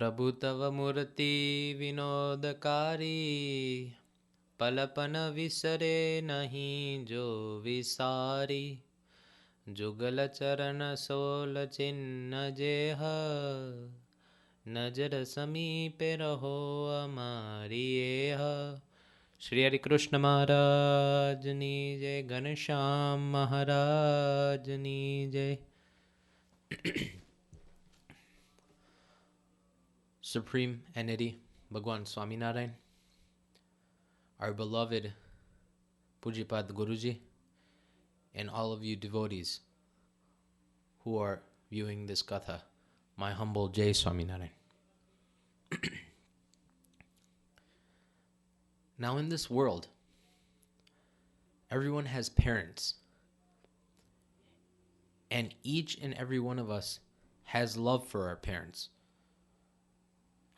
प्रभु तव मूर्ति विनोदकारी, पलपन विसरे नहीं जो विसारी। जुगल चरण सोल चिन्ह जेह, नजर समीपे रहो हमारी एह। श्री हरि कृष्ण महाराज नी जय, घनश्याम महाराज नी जय। Supreme Entity, Bhagwan Swaminarayan, our beloved Pujapad Guruji, and all of you devotees who are viewing this Katha, my humble Jai Swaminarayan. Now in this world, everyone has parents, and each and every one of us has love for our parents.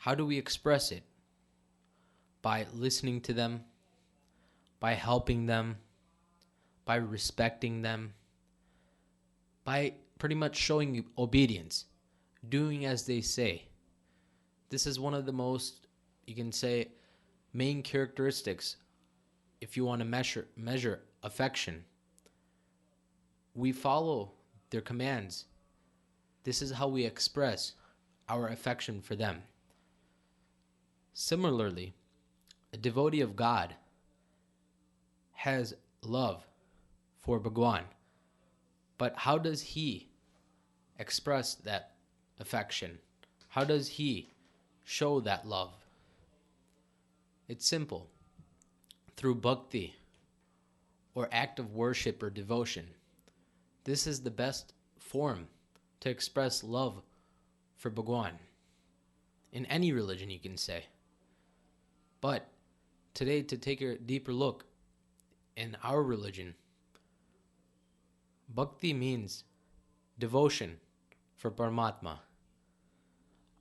How do we express it? By listening to them, by helping them, by respecting them, by pretty much showing obedience, doing as they say. This is one of the most, you can say, main characteristics if you want to measure affection. We follow their commands. This is how we express our affection for them. Similarly, a devotee of God has love for Bhagwan, but how does he express that affection? How does he show that love? It's simple. Through bhakti, or act of worship or devotion. This is the best form to express love for Bhagwan. In any religion, you can say. But today, to take a deeper look in our religion, bhakti means devotion for Paramatma.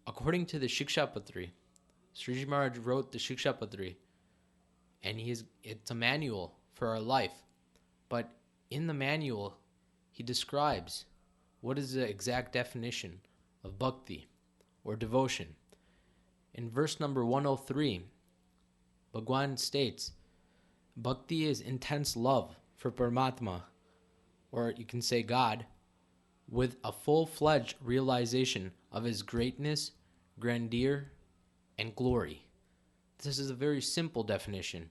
According to the Shikshapatri, Shree Maharaj wrote the Shikshapatri, and it's a manual for our life. But in the manual, he describes what is the exact definition of bhakti or devotion. In verse number 103, Bhagwan states, bhakti is intense love for Paramatma, or you can say God, with a full-fledged realization of his greatness, grandeur, and glory. This is a very simple definition.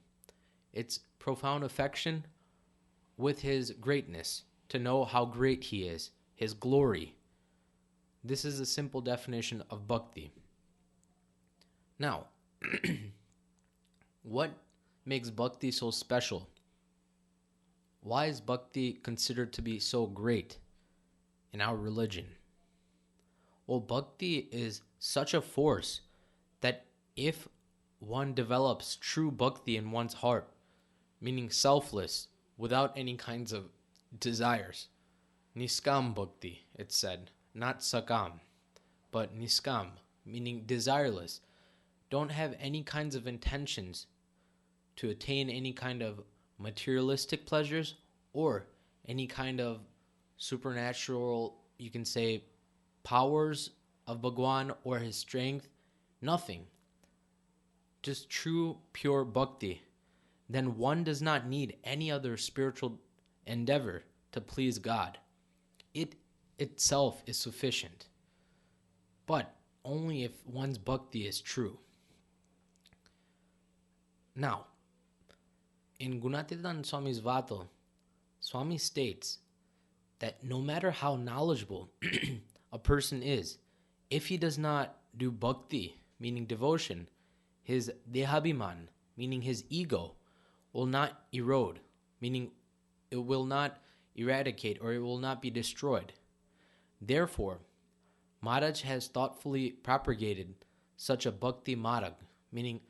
It's profound affection with his greatness, to know how great he is, his glory. This is a simple definition of bhakti. Now, what makes bhakti so special? Why is bhakti considered to be so great in our religion? Well, bhakti is such a force that if one develops true bhakti in one's heart, meaning selfless, without any kinds of desires, niskam bhakti, it's said, not sakam, but niskam, meaning desireless, don't have any kinds of intentions to attain any kind of materialistic pleasures or any kind of supernatural, you can say, powers of Bhagwan or his strength, nothing. Just true, pure bhakti. Then one does not need any other spiritual endeavor to please God. It itself is sufficient. But only if one's bhakti is true. Now, in Gunatidan Swami's Vato, Swami states that no matter how knowledgeable a person is, if he does not do bhakti, meaning devotion, his dehabhiman, meaning his ego, will not erode, meaning it will not eradicate or it will not be destroyed. Therefore, Maharaj has thoughtfully propagated such a bhakti marg, meaning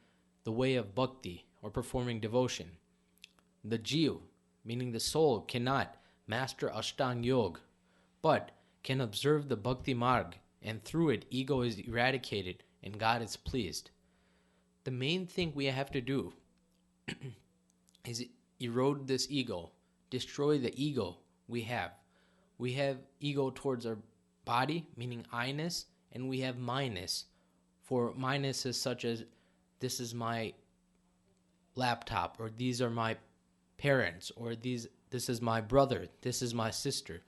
the way of bhakti or performing devotion. The jiv, meaning the soul, cannot master Ashtang Yoga, but can observe the bhakti marg, and through it ego is eradicated and God is pleased. The main thing we have to do is erode this ego, destroy the ego we have. We have ego towards our body, meaning I-ness, and we have my-ness for minuses such as this is my laptop, or these are my parents, or this is my brother, this is my sister.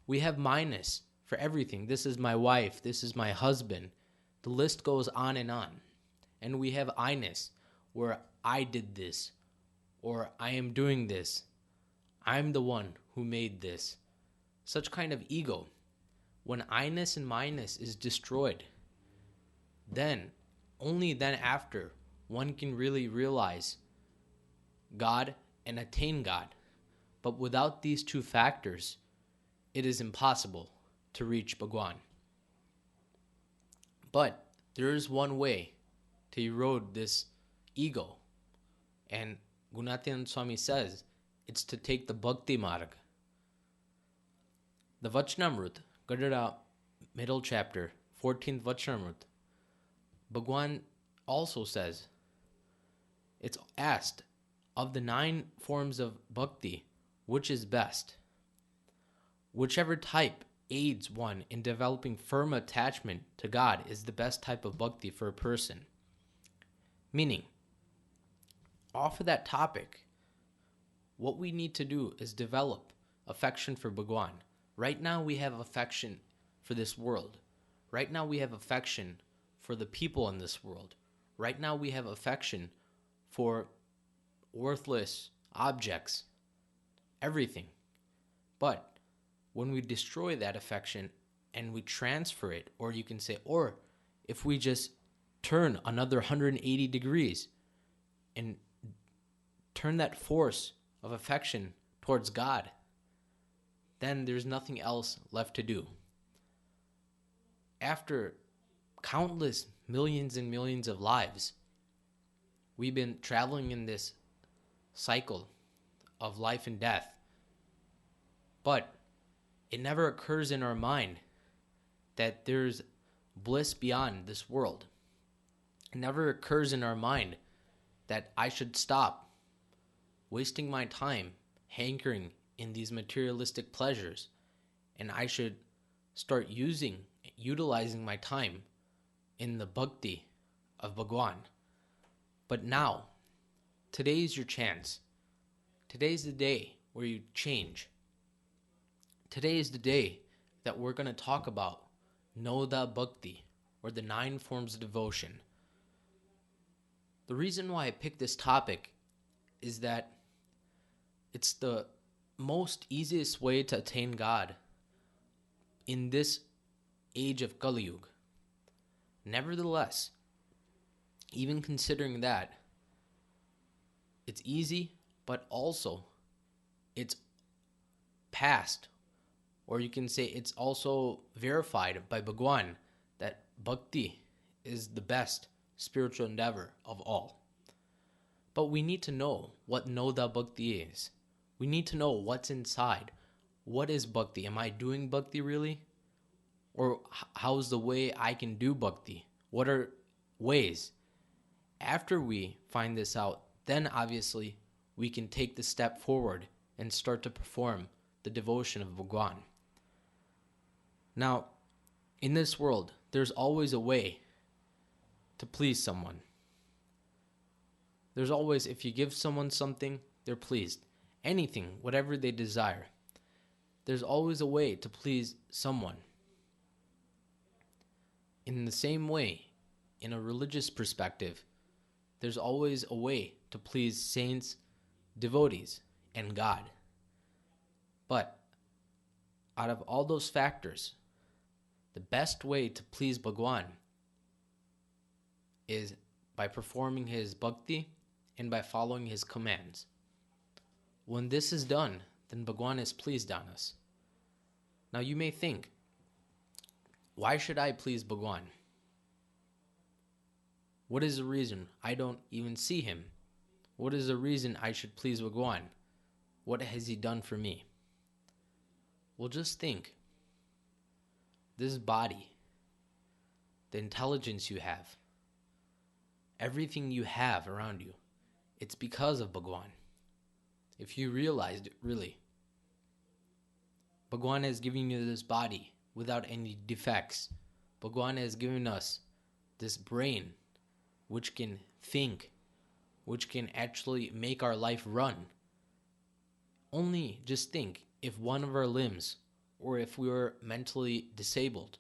We have minus for everything. This is my wife, this is my husband. The list goes on. And we have I-ness, where I did this, or I am doing this. I'm the one who made this. Such kind of ego. When I-ness and minus is destroyed, then, only then after, one can really realize God and attain God. But without these two factors, it is impossible to reach Bhagwan. But there is one way to erode this ego. And Gunatyan Swami says it's to take the Bhakti Marg. The Vachanamrut, Gadara, middle chapter, 14th Vachanamrut, Bhagwan also says, it's asked, of the 9 forms of bhakti, which is best? Whichever type aids one in developing firm attachment to God is the best type of bhakti for a person. Meaning, off of that topic, what we need to do is develop affection for Bhagwan. Right now we have affection for this world. Right now we have affection for the people in this world. Right now we have affection for worthless objects, everything. But when we destroy that affection and we transfer it, or you can say, or if we just turn another 180 degrees and turn that force of affection towards God, then there's nothing else left to do. After countless millions and millions of lives, we've been traveling in this cycle of life and death. But it never occurs in our mind that there's bliss beyond this world. It never occurs in our mind that I should stop wasting my time hankering in these materialistic pleasures, and I should start utilizing my time in the bhakti of Bhagwan. But now, today is your chance. Today's the day where you change. Today is the day that we're going to talk about Noda Bhakti, or the 9 forms of devotion. The reason why I picked this topic is that it's the most easiest way to attain God in this age of Kali Yuga. Nevertheless, even considering that, it's easy, but also it's past, or you can say it's also verified by Bhagwan that bhakti is the best spiritual endeavor of all. But we need to know what Noda Bhakti is. We need to know what's inside. What is bhakti? Am I doing bhakti really? Or how's the way I can do bhakti? What are ways? After we find this out, then obviously we can take the step forward and start to perform the devotion of Bhagwan. Now, in this world, there's always a way to please someone. There's always, if you give someone something, they're pleased. Anything, whatever they desire. There's always a way to please someone. In the same way, in a religious perspective, there's always a way to please saints, devotees, and God. But out of all those factors, the best way to please Bhagwan is by performing his bhakti and by following his commands. When this is done, then Bhagwan is pleased on us. Now you may think, why should I please Bhagwan? What is the reason I don't even see him? What is the reason I should please Bhagwan? What has he done for me? Well, just think. This body, the intelligence you have, everything you have around you, it's because of Bhagwan. If you realized it, really. Bhagwan has given you this body without any defects. Bhagwan has given us this brain, which can think, which can actually make our life run. Only just think, if one of our limbs, or if we were mentally disabled,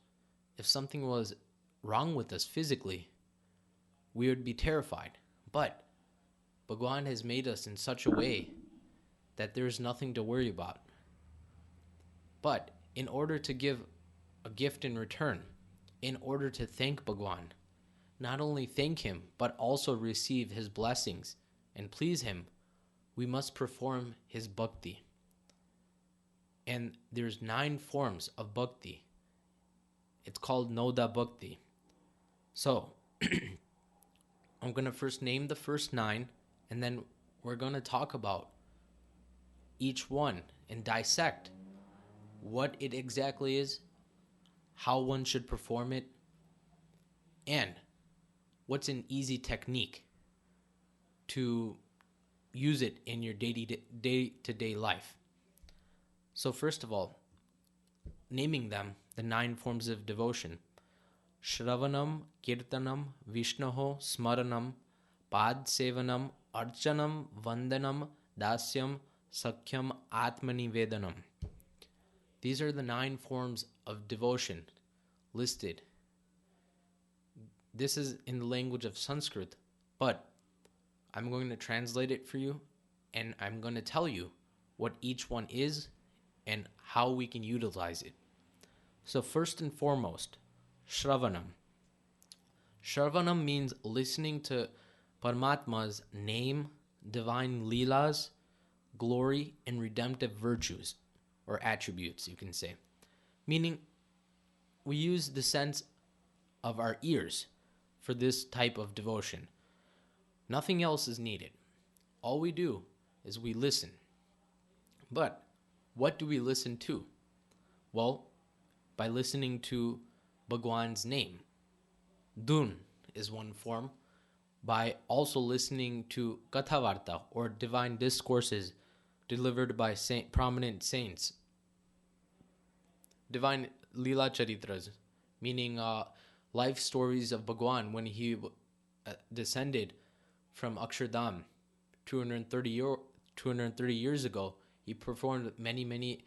if something was wrong with us physically, we would be terrified. But Bhagwan has made us in such a way that there's nothing to worry about. But in order to give a gift in return, in order to thank Bhagwan, not only thank him, but also receive his blessings and please him, we must perform his bhakti. And there's 9 forms of bhakti. It's called Noda Bhakti. So, I'm going to first name the first 9, and then we're going to talk about each one and dissect what it exactly is, how one should perform it, and what's an easy technique to use it in your day-to-day life. So first of all, naming them, the 9 forms of devotion: Shravanam, Kirtanam, Vishnoho, Smaranam, Pad Sevanam, Archanam, Vandanam, Dasyam, Sakhyam, Atmanivedanam. These are the 9 forms of devotion listed. This is in the language of Sanskrit, but I'm going to translate it for you, and I'm going to tell you what each one is and how we can utilize it. So first and foremost, Shravanam. Shravanam means listening to Paramatma's name, divine leelas, glory, and redemptive virtues, or attributes, you can say. Meaning, we use the sense of our ears for this type of devotion. Nothing else is needed. All we do is we listen. But what do we listen to? Well, by listening to Bhagwan's name. Dun is one form. By also listening to Kathavarta, or divine discourses delivered by prominent saints. Divine Leela Charitras, meaning life stories of Bhagwan when he descended from Akshardham 230 years ago. He performed many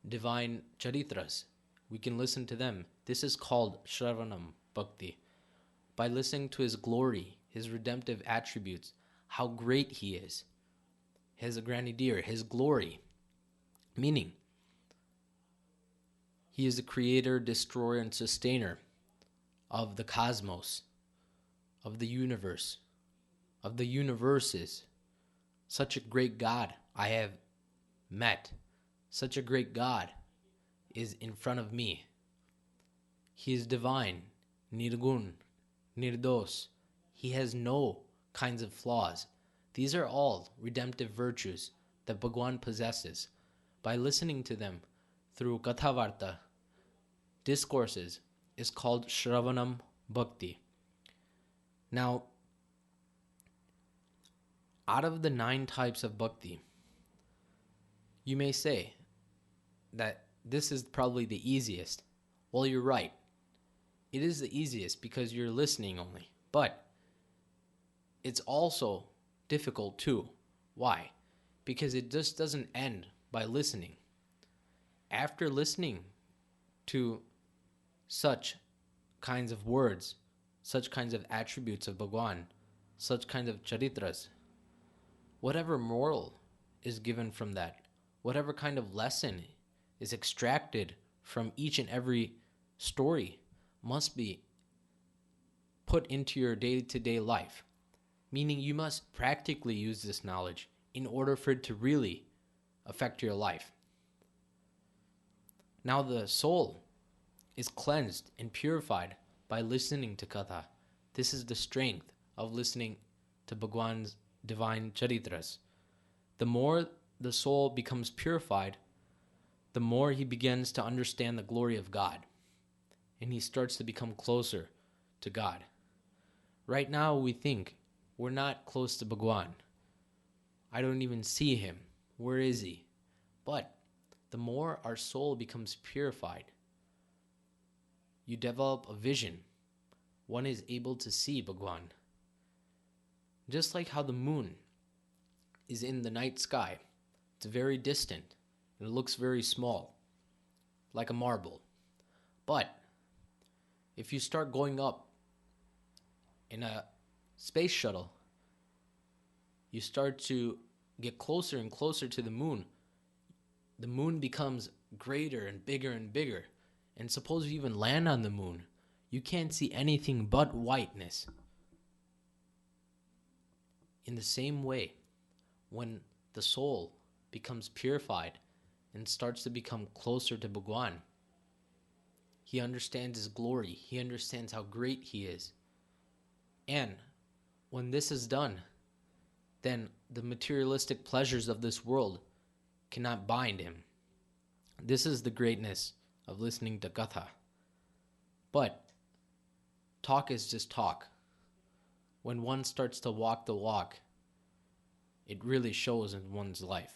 divine charitras. We can listen to them. This is called Shravanam Bhakti. By listening to his glory, his redemptive attributes, how great he is, his grandeur, his glory, meaning he is the creator, destroyer, and sustainer of the cosmos, of the universe, of the universes. Such a great God I have met. Such a great God is in front of me. He is divine, nirgun, nirdos. He has no kinds of flaws. These are all redemptive virtues that Bhagwan possesses. By listening to them through Kathavarta, discourses, is called Shravanam Bhakti. Now, out of the 9 types of bhakti, you may say that this is probably the easiest. Well, you're right. It is the easiest because you're listening only. But it's also difficult too. Why? Because it just doesn't end by listening. After listening to such kinds of words, such kinds of attributes of Bhagwan, such kinds of charitras, whatever moral is given from that, whatever kind of lesson is extracted from each and every story must be put into your day-to-day life. Meaning you must practically use this knowledge in order for it to really affect your life. Now the soul is cleansed and purified by listening to Katha. This is the strength of listening to Bhagwan's divine charitras. The more the soul becomes purified, the more he begins to understand the glory of God. And he starts to become closer to God. Right now we think we're not close to Bhagwan. I don't even see him. Where is he? But the more our soul becomes purified, you develop a vision one is able to see Bhagwan. Just like how the moon is in the night sky. It's very distant and it looks very small, like a marble. But if you start going up in a space shuttle, you start to get closer and closer to the moon. The moon becomes greater and bigger and bigger. And suppose you even land on the moon, you can't see anything but whiteness. In the same way, when the soul becomes purified and starts to become closer to Bhagwan, he understands his glory. He understands how great he is. And when this is done, then the materialistic pleasures of this world cannot bind him. This is the greatness of listening to Katha. But talk is just talk. When one starts to walk the walk, it really shows in one's life.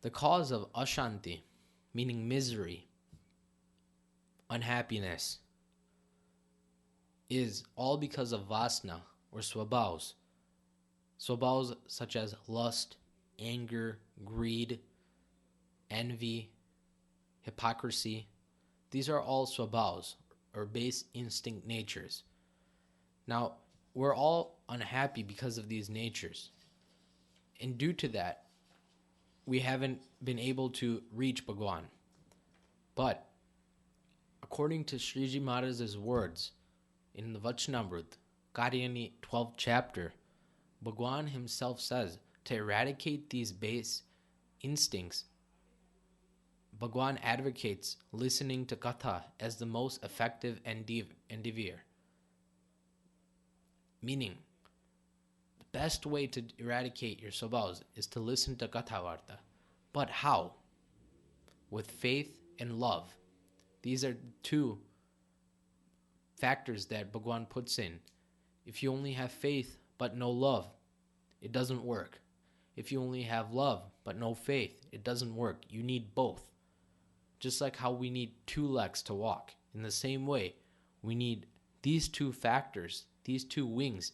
The cause of Ashanti, meaning misery, unhappiness, is all because of Vasna or Swabhavs. Swabhavs such as lust, anger, greed, envy, hypocrisy. These are all Swabhavs or base instinct natures. Now, we're all unhappy because of these natures. And due to that, we haven't been able to reach Bhagwan. But according to Shree Maharaj's words in the Vachanamrut, Karyani 12th chapter, Bhagwan himself says to eradicate these base instincts, Bhagwan advocates listening to Katha as the most effective endeavor. Meaning, the best way to eradicate your swabhavs is to listen to Katha Varta. But how? With faith and love. These are two factors that Bhagwan puts in. If you only have faith but no love, it doesn't work. If you only have love but no faith, it doesn't work. You need both. Just like how we need two legs to walk. In the same way, we need these two factors, these two wings,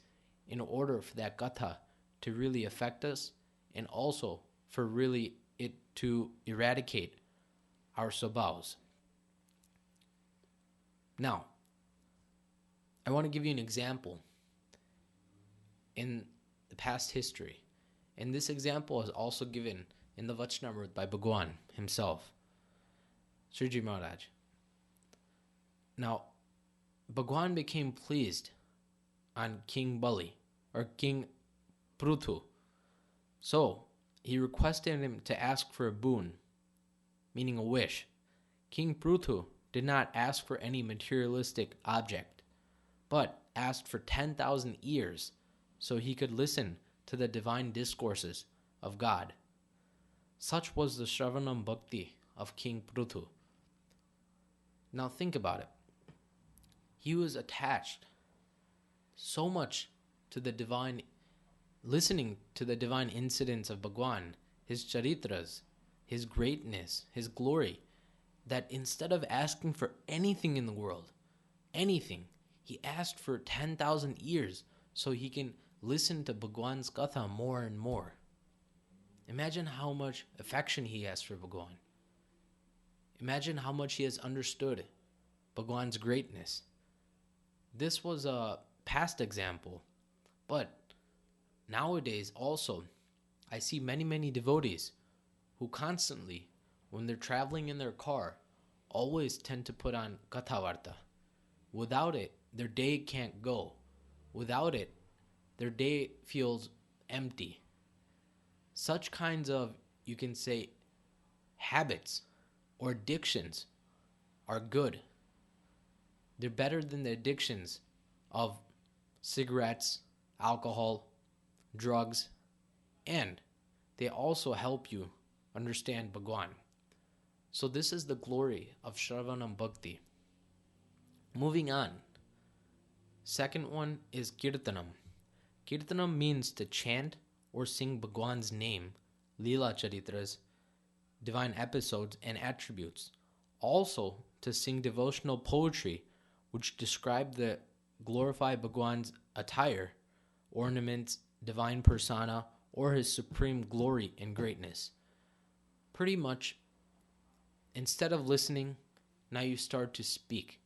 in order for that Katha to really affect us and also for really it to eradicate our swabhavs. Now, I want to give you an example in the past history. And this example is also given in the Vachanamrut by Bhagwan himself, Shree Maharaj. Now, Bhagwan became pleased on King Bali, or King Pruthu. So, he requested him to ask for a boon, meaning a wish. King Pruthu did not ask for any materialistic object, but asked for 10,000 ears so he could listen to the divine discourses of God. Such was the Shravanam Bhakti of King Pruthu. Now think about it. He was attached so much to the divine, listening to the divine incidents of Bhagwan, his charitras, his greatness, his glory, that instead of asking for anything in the world, anything, he asked for 10,000 ears so he can listen to Bhagwan's Katha more and more. Imagine how much affection he has for Bhagwan. Imagine how much he has understood Bhagwan's greatness. This was a past example, but nowadays also, I see many devotees who constantly, when they're traveling in their car, always tend to put on Kathavarta. Without it, their day can't go. Without it, their day feels empty. Such kinds of, you can say, habits or addictions are good. They're better than the addictions of cigarettes, alcohol, drugs, and they also help you understand Bhagwan. So this is the glory of Shravanam Bhakti. Moving on. Second one is Kirtanam. Kirtanam means to chant or sing Bhagwan's name, Leela Charitras, divine episodes and attributes. Also to sing devotional poetry which describe the glorified Bhagwan's attire, ornaments, divine persona, or his supreme glory and greatness. Pretty much, instead of listening, now you start to speak.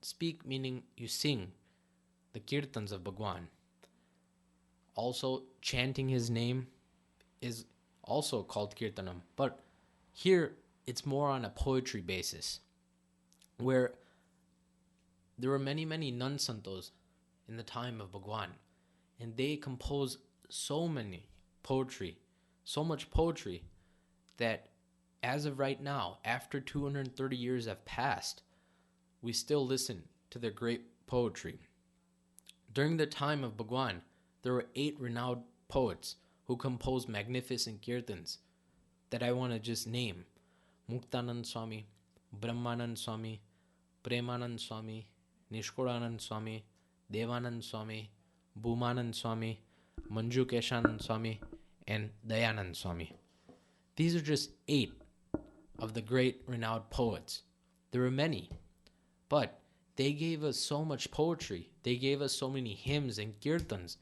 Speak meaning you sing the kirtans of Bhagwan. Also, chanting his name is also called kirtanam, but here it's more on a poetry basis, where there were many nun santos in the time of Bhagwan, and they composed so much poetry, that as of right now, after 230 years have passed, we still listen to their great poetry. During the time of Bhagwan, there were 8 renowned poets who composed magnificent kirtans that I want to just name: Muktanand Swami, Brahmanand Swami, Premanand Swami, Nishkuranand Swami, Devanand Swami, Bhumanand Swami, Manjukeshanand Swami, and Dayanand Swami. These are just 8 of the great renowned poets. There were many, but they gave us so much poetry. They gave us so many hymns and kirtans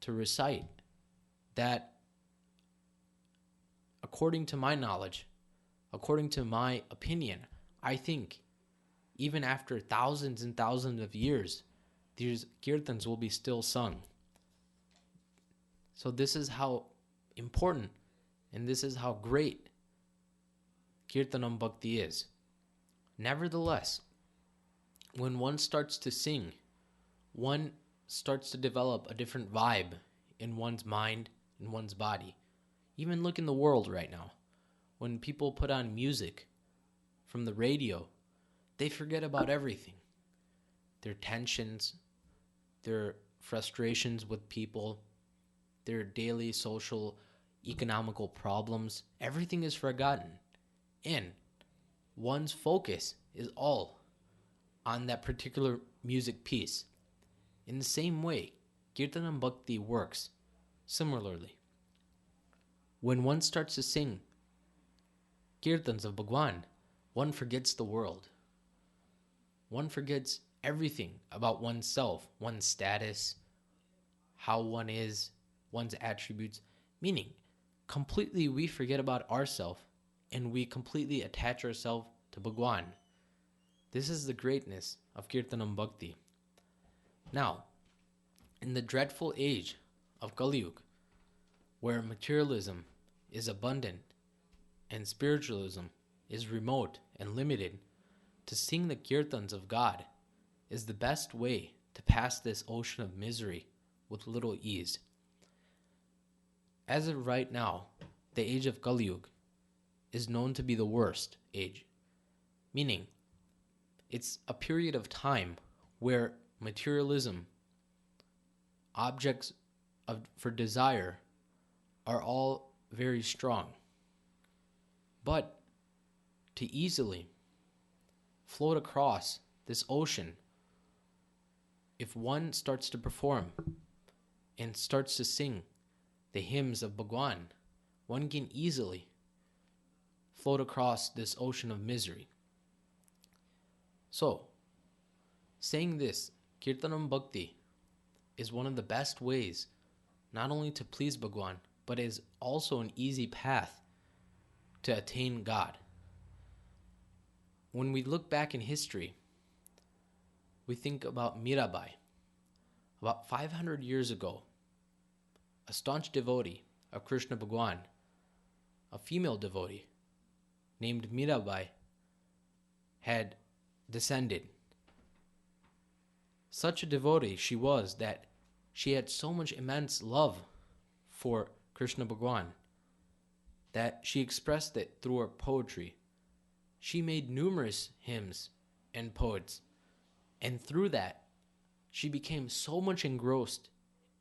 to recite that, according to my knowledge, according to my opinion, I think even after thousands and thousands of years, these kirtans will be still sung. So this is how important and this is how great Kirtanam Bhakti is. Nevertheless, when one starts to sing, one starts to develop a different vibe in one's mind, in one's body. Even look in the world right now. When people put on music from the radio, they forget about everything. Their tensions, their frustrations with people, their daily social, economical problems, everything is forgotten. And one's focus is all on that particular music piece. In the same way, Kirtanam Bhakti works similarly. When one starts to sing kirtans of Bhagwan, one forgets the world. One forgets everything about oneself, one's status, how one is, one's attributes. Meaning, completely we forget about ourselves and we completely attach ourselves to Bhagwan. This is the greatness of Kirtanam Bhakti. Now, in the dreadful age of Kali Yuga, where materialism is abundant and spiritualism is remote and limited, to sing the kirtans of God is the best way to pass this ocean of misery with little ease. As of right now, the age of Kali Yuga is known to be the worst age, meaning it's a period of time where materialism, objects for desire, are all very strong. But to easily float across this ocean, if one starts to perform and starts to sing the hymns of Bhagwan, one can easily float across this ocean of misery. So, saying this, Kirtanam Bhakti is one of the best ways not only to please Bhagwan, but is also an easy path to attain God. When we look back in history, we think about Mirabai. About 500 years ago, a staunch devotee of Krishna Bhagwan, a female devotee named Mirabai, had descended. Such a devotee she was that she had so much immense love for Krishna Bhagwan that she expressed it through her poetry. She made numerous hymns and poets, and through that, she became so much engrossed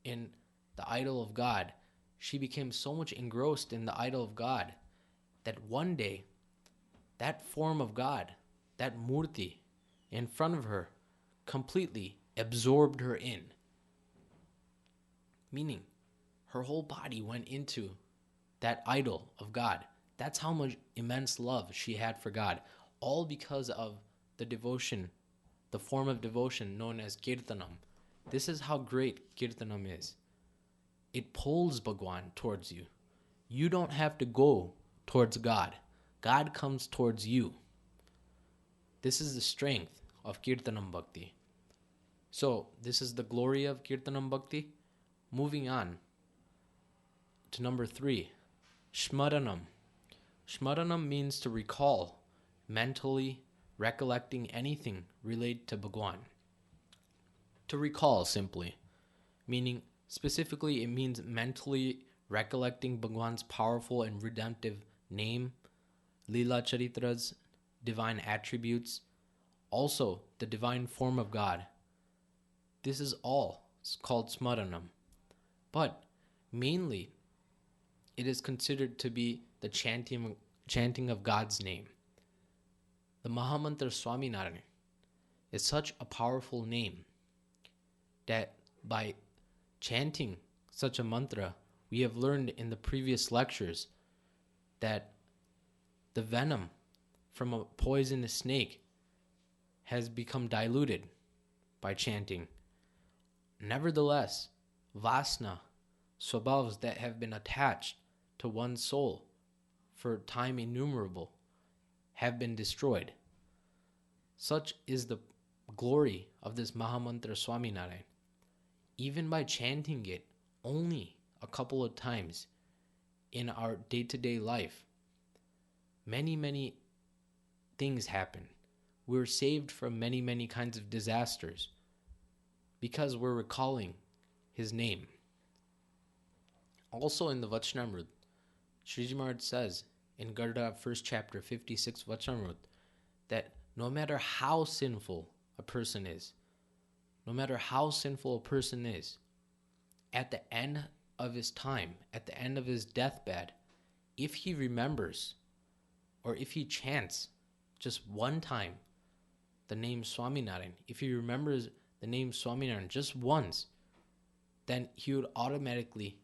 in the idol of God. She became so much engrossed in the idol of God that one day, that form of God, that murti in front of her, completely absorbed her in. Meaning, her whole body went into that idol of God. That's how much immense love she had for God, all because of the devotion, the form of devotion known as Kirtanam. This is how great Kirtanam is. It pulls Bhagwan towards you. You don't have to go towards God. God comes towards you. This is the strength of Kirtanam Bhakti. So, this is the glory of Kirtanam Bhakti. Moving on to number 3, Shmaranam. Shmaranam means to recall, mentally recollecting anything related to Bhagwan. To recall, simply. Meaning, specifically, it means mentally recollecting Bhagwan's powerful and redemptive name, Leela Charitras, divine attributes, also the divine form of God. This is all called Smaranam. But mainly, it is considered to be the chanting of God's name. The Mahamantra Swaminarayan is such a powerful name that by chanting such a mantra, we have learned in the previous lectures that the venom from a poisonous snake has become diluted by chanting. Nevertheless, vasna, swabhavas that have been attached to one's soul for time innumerable, have been destroyed. Such is the glory of this Mahamantra Swaminarayan. Even by chanting it only a couple of times in our day-to-day life, many things happen. We're saved from many kinds of disasters because we're recalling his name. Also in the Vachanamrut, Shreeji Maharaj says in Garda 1st chapter 56 Vachanamrut that no matter how sinful a person is, at the end of his time, at the end of his deathbed, if he remembers or if he chants just one time the name Swaminarayan, if he remembers the name Swaminarayan just once, then he would automatically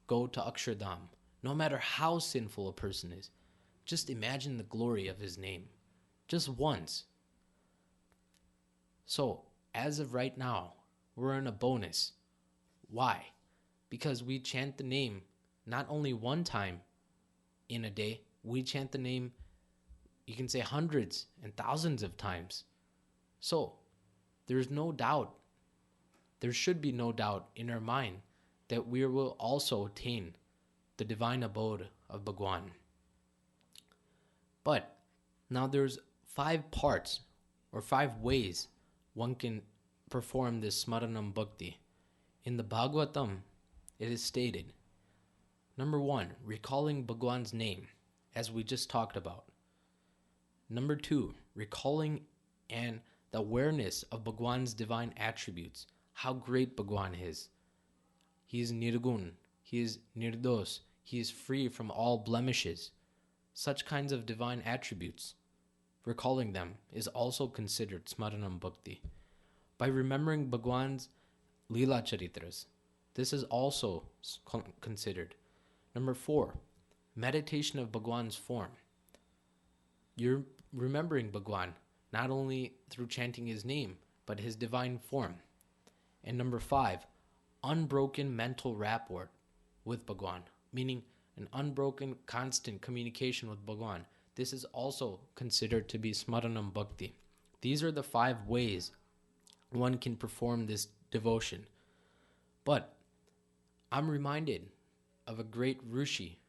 go to Akshardham, no matter how sinful a person is. Just imagine the glory of his name, just once. So, as of right now, we're in a bonus. Why? Because we chant the name not only one time in a day, we chant the name, you can say hundreds and thousands of times. So, there's no doubt, there should be no doubt in our mind that we will also attain the divine abode of Bhagwan. But now there's 5 parts or 5 ways one can perform this Smaranam Bhakti. In the Bhagavatam, it is stated, number 1, recalling Bhagwan's name, as we just talked about. Number 2, recalling and the awareness of Bhagwan's divine attributes, how great Bhagwan is. He is Nirgun, he is Nirdos, he is free from all blemishes. Such kinds of divine attributes, recalling them, is also considered Smaranam Bhakti. By remembering Bhagwan's Leela Charitras, this is also considered. Number 4, meditation of Bhagwan's form. You're remembering Bhagwan not only through chanting his name, but his divine form. And number 5, unbroken mental rapport with Bhagwan, meaning an unbroken, constant communication with Bhagwan. This is also considered to be Smaranam Bhakti. These are the 5 ways one can perform this devotion. But I'm reminded of a great Rishi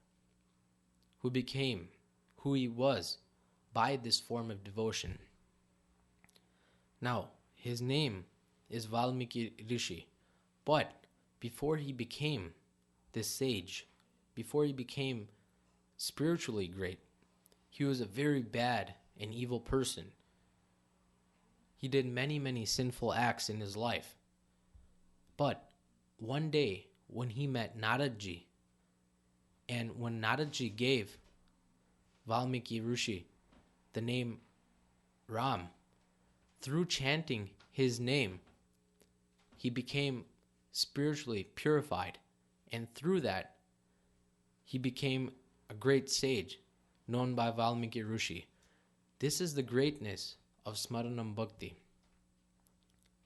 who he was by this form of devotion. Now, his name is Valmiki Rishi, but before he became this sage, before he became spiritually great, he was a very bad and evil person. He did many sinful acts in his life. But one day, when he met Naradji, and when Naradji gave Valmiki Rishi the name Ram, through chanting his name, he became spiritually purified, and through that, he became a great sage known by Valmiki Rishi. This is the greatness of Smaranam Bhakti.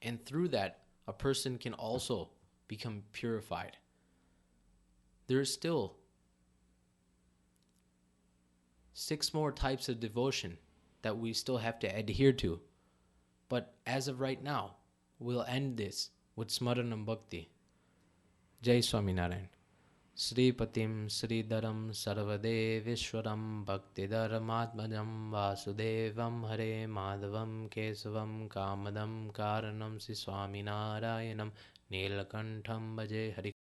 And through that, a person can also become purified. There is still 6 more types of devotion that we still have to adhere to. But as of right now, we'll end this with Smaranam Bhakti. Jai Swaminarayan. Sri Patim Sridharam Sarvadevishwaram Bhaktidaram Vasudevam Hare Madhavam Kesavam Kamadam Karanam Sri Swaminarayanam Neelakantham Bhaje Hari